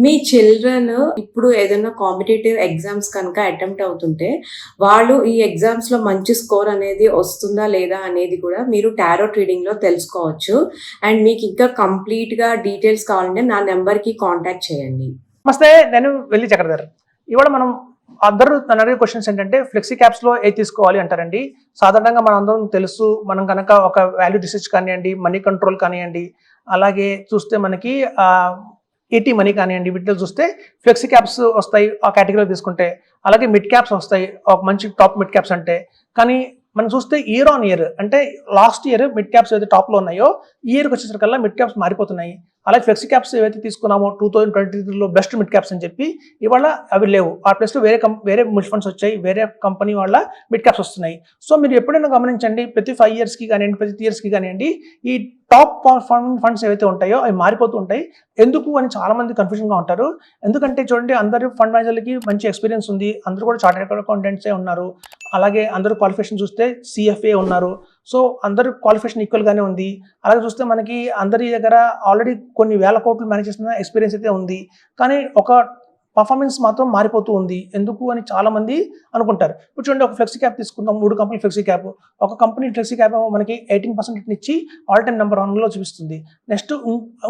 మీ children ఇప్పుడు ఏదైనా competitive exams కనుక అటెంప్ట్ అవుతుంటే, వాళ్ళు ఈ ఎగ్జామ్స్‌లో మంచి స్కోర్ అనేది వస్తుందా? లేదా? అనేది కూడా మీరు టారోట్ రీడింగ్‌లో తెలుసుకోవచ్చు. అండ్ మీకింకా కంప్లీట్‌గా డీటెయిల్స్ కావాలంటే నా నంబర్‌కి కాంటాక్ట్ చేయండి. నమస్తే. నేను వెల్లి చక్రధర్. ఇవాళ మనం అందరూ నన్ను అడిగే క్వశ్చన్స్ ఏంటంటే ఫ్లెక్సీ క్యాప్స్‌లో ఏది తీసుకోవాలి అంటారండి. సాధారణంగా మనందరం తెలుసు. మనం గనక ఒక వాల్యూ రిసర్చ్ కానియండి, మనీ కంట్రోల్ కానియండి, అలాగే చూస్తే మనకి ఈటీ మనీ కానియండి, వీటిలో చూస్తే ఫ్లెక్సీ క్యాప్స్ వస్తాయి ఆ కేటగిరీలో తీసుకుంటే. అలాగే మిడ్ క్యాప్స్ వస్తాయి. ఒక మంచి టాప్ మిడ్ క్యాప్స్ అంటే. కానీ మనం చూస్తే ఇయర్ ఆన్ ఇయర్ అంటే లాస్ట్ ఇయర్ మిడ్ క్యాప్స్ ఏదైతే టాప్‌లో ఉన్నాయో, ఈ ఇయర్‌కి వచ్చేసరికల్లా మిడ్ క్యాప్స్ మారిపోతున్నాయి. అలాగే ఫ్లెక్సీ క్యాప్స్ ఏవైతే తీసుకున్నామో 2023లో బెస్ట్ మిడ్ క్యాప్స్ అని చెప్పి ఇవాళ అవి లేవు. ఆ ప్లేస్‌లో వేరే మ్యూచువల్ ఫండ్స్ వచ్చాయి. వేరే కంపెనీ వాళ్ళ మిడ్ క్యాప్స్ వస్తున్నాయి. సో మీరు ఎప్పుడైనా గమనించండి, ప్రతి 5 ఇయర్స్‌కి కానియండి, ప్రతి 3 ఇయర్స్‌కి కానియండి, ఈ టాప్ పర్ఫార్మింగ్ ఫండ్స్ ఏవైతే ఉంటాయో అవి మారిపోతూ ఉంటాయి. ఎందుకు అని చాలా మంది కన్‌ఫ్యూజన్‌గా ఉంటారు. ఎందుకంటే చూడండి, అందరూ ఫండ్ మేనేజర్‌లకి మంచి ఎక్స్‌పీరియన్స్ ఉంది. అందరూ కూడా చార్టర్డ్ అకౌంటెంట్సే ఉన్నారు. అలాగే అందరూ క్వాలిఫికేషన్ చూస్తే సీఎఫ్ఏ ఉన్నారు. సో అందరూ క్వాలిఫికేషన్ ఈక్వల్‌గానే ఉంది. అలాగే చూస్తే మనకి అందరి దగ్గర ఆల్రెడీ కొన్ని వేల కోట్లు మేనేజ్ చేసిన ఎక్స్‌పీరియన్స్ అయితే ఉంది. కానీ ఒక పర్ఫార్మెన్స్ మాత్రం మారిపోతూ ఉంది. ఎందుకు అని చాలామంది అనుకుంటారు. ఇప్పుడు చూడండి, ఒక ఫ్లెక్సీ క్యాప్ తీసుకుందాం. 3 కంపెనీల ఫ్లెక్సీ క్యాప్. ఒక కంపెనీ ఫ్లెక్సీ క్యాప్ ఏమో మనకి 18% రిటర్న్ ఆల్ టైమ్ నంబర్ 1లో చూపిస్తుంది. నెక్స్ట్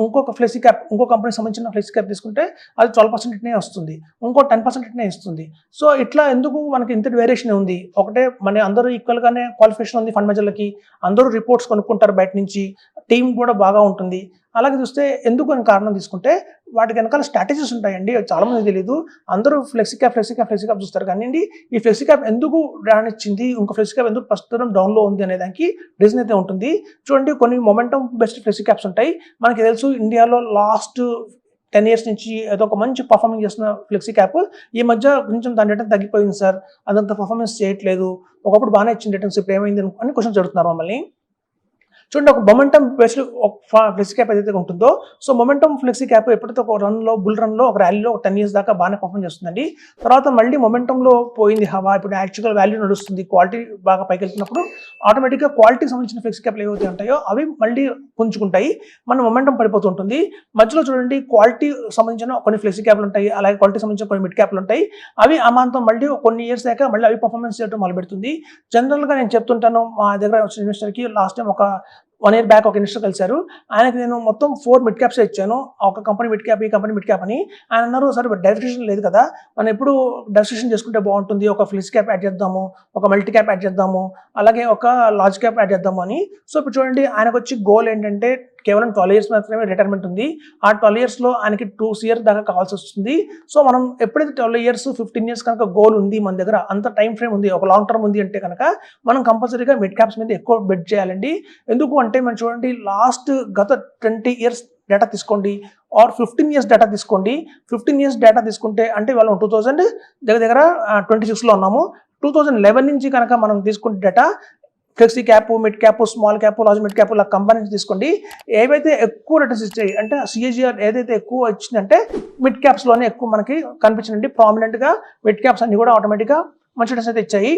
ఇంకొక ఫ్లెక్సీ క్యాప్, ఇంకో కంపెనీకి సంబంధించిన ఫ్లెక్సీ క్యాప్ తీసుకుంటే అది 12% రిటర్నే వస్తుంది. ఇంకో 10% రిటర్నే ఇస్తుంది. సో ఇట్లా ఎందుకు మనకి ఇంత వేరియేషన్ ఉంది? ఒకటే మన అందరూ ఈక్వల్‌గానే క్వాలిఫికేషన్ ఉంది ఫండ్ మేనేజర్‌లకి. అందరూ రిపోర్ట్స్ కొనుక్కుంటారు బయట నుంచి. టీమ్ కూడా బాగా ఉంటుంది. అలాగే చూస్తే ఎందుకు అని కారణం తీసుకుంటే వాటి వెనకాల స్ట్రాటజీస్ ఉంటాయండి. చాలా మందికి తెలీదు. అందరూ ఫ్లెక్సీ క్యాప్ చూస్తారు కానియండి, ఈ ఫ్లెక్సీ క్యాప్ ఎందుకు రానిచ్చింది, ఇంకో ఫ్లెక్సీ క్యాప్ ఎందుకు ప్రస్తుతం డౌన్‌లో ఉంది అనే దానికి రీజన్ అయితే ఉంటుంది. చూడండి, కొన్ని మొమెంటమ్ బెస్ట్ ఫ్లెక్సీ క్యాప్స్ ఉంటాయి. మనకి తెలుసు, ఇండియాలో లాస్ట్ 10 ఇయర్స్ నుంచి ఏదో ఒక మంచి పర్ఫార్మింగ్ చేస్తున్న ఫ్లెక్సీ క్యాప్ ఈ మధ్య కొంచెం దాని రిటర్న్ తగ్గిపోయింది సార్, అదంత పర్ఫార్మెన్స్ చేయట్లేదు, ఒకప్పుడు బాగానే ఇచ్చింది రిటర్న్స్, ఇప్పుడు ఏమైంది అని క్వశ్చన్స్ అడుగుతున్నారు మమ్మల్ని. చూడండి, ఒక మొమెంటమ్ బేస్డ్ ఫ్లెక్సీ క్యాప్ ఏదైతే ఉంటుందో, సో మొమెంటమ్ ఫ్లెక్సీ క్యాప్ ఎప్పుడైతే ఒక బుల్ రన్లో ఒక ర్యాలీలో 10 ఇయర్స్ దాకా బాగానే పర్ఫార్మ్ చేస్తుందండి. తర్వాత మళ్ళీ మొమెంటంలో పోయింది హవా. ఇప్పుడు యాక్చువల్గా వాల్యూ నడుస్తుంది. క్వాలిటీ బాగా పైకి వెళ్తున్నప్పుడు ఆటోమేటిక్గా క్వాలిటీకి సంబంధించిన ఫ్లెక్సీ క్యాప్లు ఏవైతే ఉంటాయో అవి మళ్ళీ పుంజుకుంటాయి. మన మొమెంటం పడిపోతుంటుంది. మధ్యలో చూడండి, క్వాలిటీ సంబంధించిన కొన్ని ఫ్లెక్సీ క్యాప్లు ఉంటాయి. అలాగే క్వాలిటీ సంబంధించిన కొన్ని మిడ్ క్యాప్లు ఉంటాయి. అవి అమాంతం మళ్ళీ కొన్ని ఇయర్స్ దాకా మళ్ళీ అవి పర్ఫార్మెన్స్ చేయడం మొదలు పెడుతుంది. జనరల్గా నేను చెప్తుంటాను, మా దగ్గర వచ్చిన ఇన్వెస్టర్కి లాస్ట్ టైం ఒక 1 ఇయర్ బ్యాక్ ఒక ఇన్వెస్టర్ కలిశారు. ఆయనకి నేను మొత్తం 4 మిడ్ క్యాప్స్ ఇచ్చాను. ఒక కంపెనీ మిడ్ క్యాప్, ఈ కంపెనీ మిడ్ క్యాప్ అని. ఆయన అన్నారు, సార్ డైవర్సిఫికేషన్ లేదు కదా, మనం ఎప్పుడు డైవర్సిఫికేషన్ చేసుకుంటే బాగుంటుంది, ఒక ఫ్లెక్సీ క్యాప్ యాడ్ చేద్దాము, ఒక మల్టీ క్యాప్ యాడ్ చేద్దాము, అలాగే ఒక లార్జ్ క్యాప్ యాడ్ చేద్దాము అని. సో ఇప్పుడు చూడండి, ఆయనకు వచ్చి గోల్ ఏంటంటే కేవలం 12 ఇయర్స్ మాత్రమే రిటైర్మెంట్ ఉంది. ఆ 12 ఇయర్స్లో ఆయనకి 2 ఇయర్స్ దాకా కావాల్సి వస్తుంది. సో మనం ఎప్పుడైతే 12 ఇయర్స్ 15 ఇయర్స్ కనుక గోల్ ఉంది మన దగ్గర, అంత టైం ఫ్రేమ్ ఉంది, ఒక లాంగ్ టర్మ్ ఉంది అంటే కనుక మనం కంపల్సరీగా మిడ్ క్యాప్స్ మీద ఎక్కువ బెట్ చేయాలండి. ఎందుకు అంటే మనం చూడండి, గత 20 ఇయర్స్ డేటా తీసుకోండి, ఆర్ 15 ఇయర్స్ డేటా తీసుకోండి. 15 ఇయర్స్ డేటా తీసుకుంటే అంటే వాళ్ళు 2000 దగ్గర 26లో ఉన్నాము. 2011 నుంచి కనుక మనం తీసుకుంటే data, flexi cap, mid cap, small cap, large mid cap ఇలా కంపెనీస్ తీసుకోండి. ఏవైతే ఎక్కువ రిటర్న్స్ ఇచ్చాయి అంటే సిఏజీఆర్ ఏదైతే ఎక్కువ వచ్చిందంటే మిడ్ క్యాప్స్లోనే ఎక్కువ మనకి కనిపించిందండి. ప్రామినెంట్గా మిడ్ క్యాప్స్ అన్ని కూడా ఆటోమేటిక్గా మంచి రిటర్న్స్ అయితే ఇచ్చాయి.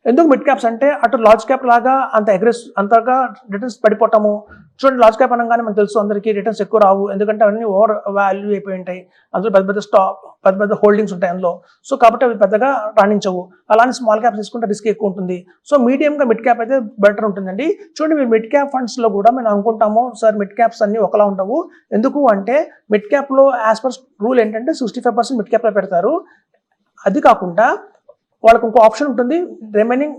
ఎందుకు మిడ్ క్యాప్స్ అంటే అటు లార్జ్ క్యాప్ లాగా అంతగా రిటర్న్స్ పడిపోవటము. చూడండి, లార్జ్ క్యాప్ అనగానే మనకు తెలుసు అందరికీ రిటర్న్స్ ఎక్కువ రావు. ఎందుకంటే అవన్నీ ఓవర్ వాల్యూ అయిపోయి ఉంటాయి. అందులో పెద్ద హోల్డింగ్స్ ఉంటాయి అందులో. సో కాబట్టి అవి పెద్దగా రాణించవు. అలానే స్మాల్ క్యాప్స్ తీసుకుంటే రిస్క్ ఎక్కువ ఉంటుంది. సో మీడియంగా మిడ్ క్యాప్ అయితే బెటర్ ఉంటుందండి. చూడండి, మీరు మిడ్ క్యాప్ ఫండ్స్లో కూడా మేము అనుకుంటాము, సార్ మిడ్ క్యాప్స్ అన్ని ఒకలా ఉండవు. ఎందుకు అంటే మిడ్ క్యాప్లో యాజ్ పర్ రూల్ ఏంటంటే 65% మిడ్ క్యాప్లో పెడతారు. అది కాకుండా వాళ్ళకి ఇంకో ఆప్షన్ ఉంటుంది, రిమైనింగ్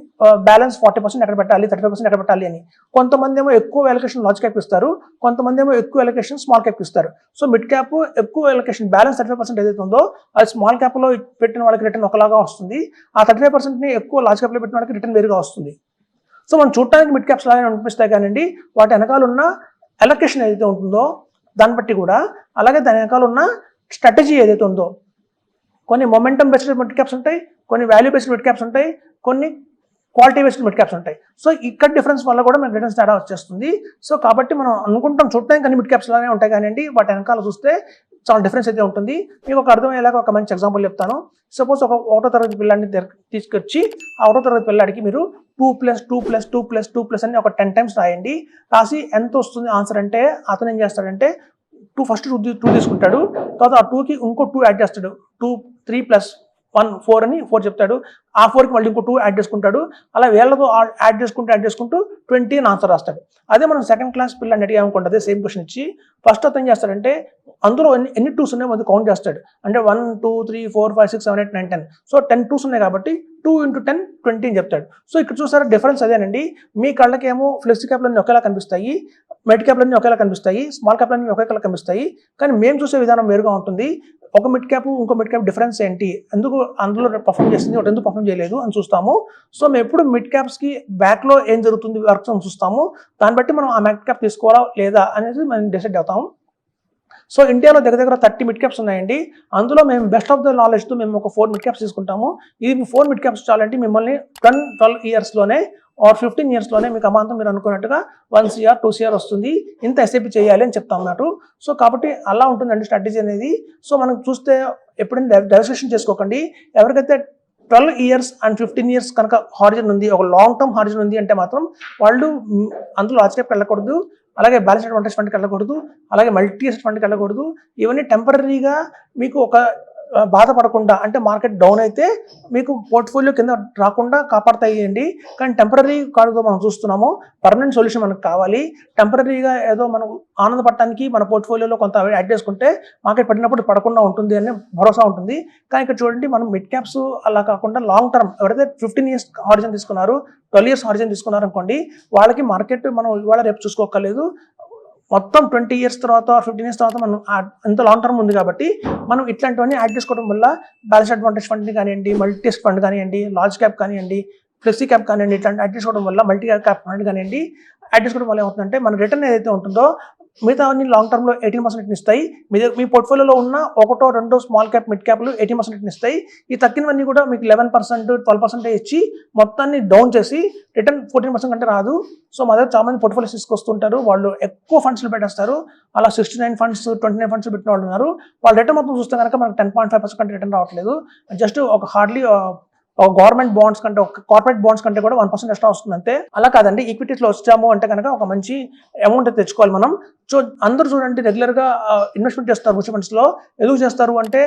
బ్యాలెన్స్ 40% ఎక్కడ పెట్టాలి, 35% ఎక్కడ పెట్టాలి అని. కొంతమంది ఏమో ఎక్కువ అలొకేషన్ లార్జ్ క్యాప్ ఇస్తారు, కొంతమంది ఏమో ఎక్కువ అలొకేషన్ స్మాల్ క్యాప్ ఇస్తారు. సో మిడ్ క్యాప్ ఎక్కువ అలొకేషన్ బ్యాలెన్స్ 35% ఏదైతే ఉందో అది స్మాల్ క్యాప్లో పెట్టిన వాళ్ళకి రిటర్న్ ఒకలాగా వస్తుంది. ఆ 35%ని ఎక్కువ లార్జ్ క్యాప్లో పెట్టిన వాళ్ళకి రిటర్న్ వేరుగా వస్తుంది. సో మనం చూడటానికి మిడ్ క్యాప్స్ లాగానే అనిపిస్తాయి కానివ్వండి, వాటి వెనకాల ఉన్న అలొకేషన్ ఏదైతే ఉంటుందో దాన్ని బట్టి కూడా, అలాగే దాని వెనకాల ఉన్న స్ట్రాటజీ ఏదైతే ఉందో, కొన్ని మొమెంటమ్ బేస్డ్ మిడ్ క్యాప్స్ ఉంటాయి, కొన్ని వాల్యూ బేస్డ్ మిడ్ క్యాప్స్ ఉంటాయి, కొన్ని క్వాలిటీ బేస్డ్ మిడ్ క్యాప్స్ ఉంటాయి. సో ఇక్కడ డిఫరెన్స్ వల్ల కూడా మనకి రిటర్న్స్ తేడా వచ్చేస్తుంది. సో కాబట్టి మనం అనుకుంటాం చూడటానికి అన్ని మిడ్ క్యాప్స్ లానే ఉంటాయి కానివ్వండి, వాటి వెనకాల చూస్తే చాలా డిఫరెన్స్ అయితే ఉంటుంది. మీకు ఒక అర్థమయ్యేలాగా ఒక మంచి ఎగ్జాంపుల్ చెప్తాను. సపోజ్ ఒక 1వ తరగతి పిల్లాడిని తీసుకొచ్చి ఆ 1వ తరగతి పిల్లాడికి మీరు 2+2+2+2+ అని ఒక 10 టైమ్స్ రాయండి. రాసి ఎంత వస్తుంది ఆన్సర్ అంటే అతను ఏం చేస్తాడంటే ఫస్ట్ 2 తీసుకుంటాడు, తర్వాత ఆ 2కి ఇంకో 2 యాడ్ చేస్తాడు, 2 3 + 1 4 అని 4 చెప్తాడు, ఆ 4కి మళ్ళీ ఇంకో 2 యాడ్ చేసుకుంటాడు, అలా వేళ్ళతో యాడ్ చేసుకుంటూ 20 అని ఆన్సర్ రాస్తాడు. అదే మనం సెకండ్ క్లాస్ పిల్లని అడిగామనుకోండి, అదే సేమ్ క్వశ్చన్ ఇచ్చి ఫస్ట్ అతను ఏం చేస్తాడంటే అందులో ఎన్ని 2s ఉన్నాయో అది కౌంట్ చేస్తాడు. అంటే 1 2 3 4 5 6 7 8 9 10. సో 10 2s ఉన్నాయి కాబట్టి 2 × 10 20 అని చెప్తాడు. సో ఇక్కడ చూసారా డిఫరెన్స్ అదేనండి. మీ కళ్ళకేమో ఫ్లెక్సీ క్యాప్లన్నీ ఒకేలా కనిపిస్తాయి, మిడ్ క్యాప్లన్నీ ఒకేలా కనిపిస్తాయి, స్మాల్ క్యాప్లన్నీ ఒకేలా కనిపిస్తాయి. కానీ మేము చూసే విధానం వేరుగా ఉంటుంది. ఒక మిడ్ క్యాప్ ఇంకో మిడ్ క్యాప్ డిఫరెన్స్ ఏంటి, ఎందుకు అందులో పర్ఫామ్ చేసింది ఒకటి ఎందుకు పర్ఫామ్ చేయలేదు అని చూస్తాము. సో మేము ఎప్పుడు మిడ్ క్యాప్స్కి బ్యాక్లో ఏం జరుగుతుంది వర్క్స్ అని చూస్తాము. దాన్ని బట్టి మనం ఆ మిడ్ క్యాప్ తీసుకోవాలా లేదా అనేది మనం డిసైడ్ అవుతాము. సో ఇండియాలో దగ్గర 30 మిడ్ క్యాప్స్ ఉన్నాయండి. అందులో మేము బెస్ట్ ఆఫ్ ద నాలెడ్జ్తో మేము ఒక 4 మిడ్ క్యాప్స్ తీసుకుంటాము. ఇది 4 మిడ్ క్యాప్స్ చాలంటే మిమ్మల్ని 10-12 ఇయర్స్లోనే ఆర్ 15 ఇయర్స్లోనే మీకు అమాంతం మీరు అనుకున్నట్టుగా 1 CR 2 CR వస్తుంది, ఇంత ఎస్ఐపి చేయాలి అని చెప్తాం అన్నట్టు. సో కాబట్టి అలా ఉంటుందండి స్ట్రాటజీ అనేది. సో మనం చూస్తే ఎప్పుడైనా డైవర్సిఫికేషన్ చేసుకోకండి. ఎవరికైతే 12 ఇయర్స్ అండ్ 15 ఇయర్స్ కనుక హారిజన్ ఉంది, ఒక లాంగ్ టర్మ్ హారిజన్ ఉంది అంటే మాత్రం వాళ్ళు అందులో లార్జ్ క్యాప్కి వెళ్ళకూడదు, అలాగే బ్యాలెన్స్ అడ్వాంటేజ్ ఫండ్కి వెళ్ళకూడదు, అలాగే మల్టీ అసెట్ ఫండ్కి వెళ్ళకూడదు. ఇవన్నీ టెంపరీగా మీకు ఒక బాధపడకుండా, అంటే మార్కెట్ డౌన్ అయితే మీకు పోర్ట్ఫోలియో కింద రాకుండా కాపాడతాయండి. కానీ టెంపరీ కాదు మనం చూస్తున్నాము, పర్మనెంట్ సొల్యూషన్ మనకు కావాలి. టెంపరీగా ఏదో మనం ఆనందపడటానికి మన పోర్ట్ఫోలియోలో కొంత యాడ్ చేసుకుంటే మార్కెట్ పడినప్పుడు పడకుండా ఉంటుంది అనే భరోసా ఉంటుంది. కానీ ఇక్కడ చూడండి, మనం మిడ్ క్యాప్స్ అలా కాకుండా లాంగ్ టర్మ్ ఎవరైతే 15 ఇయర్స్ హారిజన్ తీసుకున్నారు, 12 ఇయర్స్ హారిజన్ తీసుకున్నారు అనుకోండి, వాళ్ళకి మార్కెట్ మనం ఇవాళ రేపు చూసుకోక్కర్లేదు, మొత్తం 20 ఇయర్స్ తర్వాత 15 ఇయర్స్ తర్వాత మనం ఎంత లాంగ్ టర్మ్ ఉంది కాబట్టి మనం ఇట్లాంటివన్నీ యాడ్ చేసుకోవడం వల్ల బ్యాలెన్స్ అడ్వాంటేజ్ ఫండ్ కానివ్వండి, మల్టీ ఫండ్ కానివ్వండి, లార్జ్ క్యాప్ కానివ్వండి, ఫ్లెక్సీ క్యాప్ కానివ్వండి, ఇట్లాంటి యాడ్ చేసుకోవడం వల్ల మల్టీ క్యాప్ ఫండ్ కానివ్వండి యాడ్ చేసుకోవడం వల్ల ఏమవుతుందంటే మన రిటర్న్ ఏదైతే ఉంటుందో మిగతా అన్ని లాంగ్ టర్మ్లో 18% ఇస్తాయి. మీ పోర్ట్ఫోలియోలో ఉన్న 1-2 స్మాల్ క్యాప్ మిడ్ క్యాప్లు 18% ఇస్తాయి. ఈ తక్కినవన్నీ కూడా మీకు 11% 12% ఇచ్చి మొత్తాన్ని డౌన్ చేసి రిటర్న్ 14% కంటే రాదు. సో మా దగ్గర చాలా మంది పోర్ట్ఫోలియోస్ తీసుకొస్తుంటారు, వాళ్ళు ఎక్కువ ఫండ్స్లో పెట్టేస్తారు. అలా 69 ఫండ్స్ 29 ఫండ్స్ పెట్టిన వాళ్ళు ఉన్నారు. వాళ్ళ రిటర్న్ మొత్తం చూస్తే కనుక మనకు 10.5% కంటే రిటర్న్ రావట్లేదు. జస్ట్ ఒక హార్డ్లీ ఒక గవర్నమెంట్ బాండ్స్ కంటే, ఒక కార్పొరేట్ బాండ్స్ కంటే కూడా 1% ఎక్స్ట్రా వస్తుంది అంతే. అలా కాదండి, ఈక్విటీస్లో వచ్చాము అంటే కనుక ఒక మంచి అమౌంట్ తెచ్చుకోవాలి మనం. సో అందరూ చూడండి రెగ్యులర్గా ఇన్వెస్ట్మెంట్ చేస్తారు మ్యూచువల్ ఫండ్స్లో. ఎందుకు చేస్తారు అంటే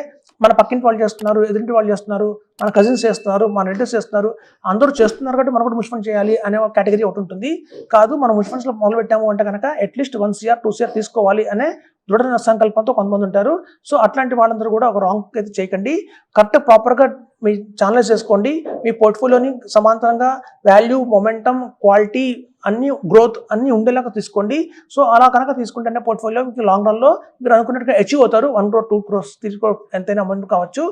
మన పక్కింటి వాళ్ళు చేస్తున్నారు, ఎదురింటి వాళ్ళు చేస్తున్నారు, మన కజిన్స్ చేస్తున్నారు, మన రిలేటివ్స్ చేస్తున్నారు, అందరూ చేస్తున్నారు కాబట్టి మనం కూడా మ్యూచువల్ ఫండ్ చేయాలి అనే ఒక కేటగిరీ ఒకటి ఉంటుంది. కాదు, మనం మ్యూచువల్ ఫండ్స్లో మొదలు పెట్టాము అంటే కనుక అట్లీస్ట్ 1 CR 2 CR తీసుకోవాలి అనే దృఢ సంకల్పంతో కొంతమంది ఉంటారు. సో అట్లాంటి వాళ్ళందరూ కూడా ఒక రాంగ్ అయితే చేయకండి. కరెక్ట్ ప్రాపర్గా మీ ఛానలైజ్ చేసుకోండి. మీ పోర్ట్ఫోలియోని సమాంతరంగా వాల్యూ, మొమెంటం, క్వాలిటీ అన్ని గ్రోత్ అన్ని ఉండేలాగా తీసుకోండి. సో అలా కనుక తీసుకుంటేనే పోర్ట్ఫోలియో మీకు లాంగ్ రన్లో మీరు అనుకున్నట్టుగా అచీవ్ అవుతారు. 1 crore 2 crores 3 crore ఎంతైనా అమౌంట్ కావచ్చు.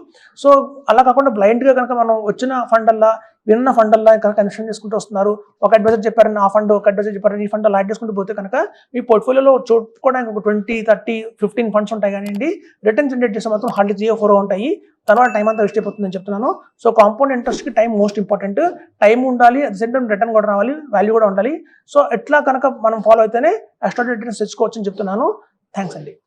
సో అలా కాకుండా బ్లైండ్గా కనుక మనం వచ్చిన ఫండ్ అల్లా విన్న ఫండ్ అల్లా కనుక ఇన్వెస్ట్ చేసుకుంటూ వస్తున్నారు, ఒక అడ్వైజర్ చెప్పారని ఆ ఫండ్, ఒక అడ్వైజర్ చెప్పారని ఈ ఫండ్ అలా యాడ్ చేసుకుంటూ పోతే కనుక మీ పోర్ట్ఫోలియోలో చూసుకోవడానికి ఒక 20 30 15 ఫండ్స్ ఉంటాయి కానీ రిటర్న్ జనరేట్ చేసే మాత్రం హార్డ్లీ 3-4 ఉంటాయి. తర్వాత టైం అంతా వేస్ట్ అయిపోతుందని చెప్తున్నాను. సో కాంపౌండ్ ఇంట్రెస్ట్కి టైం మోస్ట్ ఇంపార్టెంట్. టైం ఉండాలి, at the same time return కూడా రావాలి, వాల్యూ కూడా ఉండాలి. సో ఎట్లా కనుక మనం ఫాలో అయితేనే ఎక్స్ట్రా రిటర్న్స్ తెచ్చుకోవచ్చు అని చెప్తున్నాను. థ్యాంక్స్ అండి.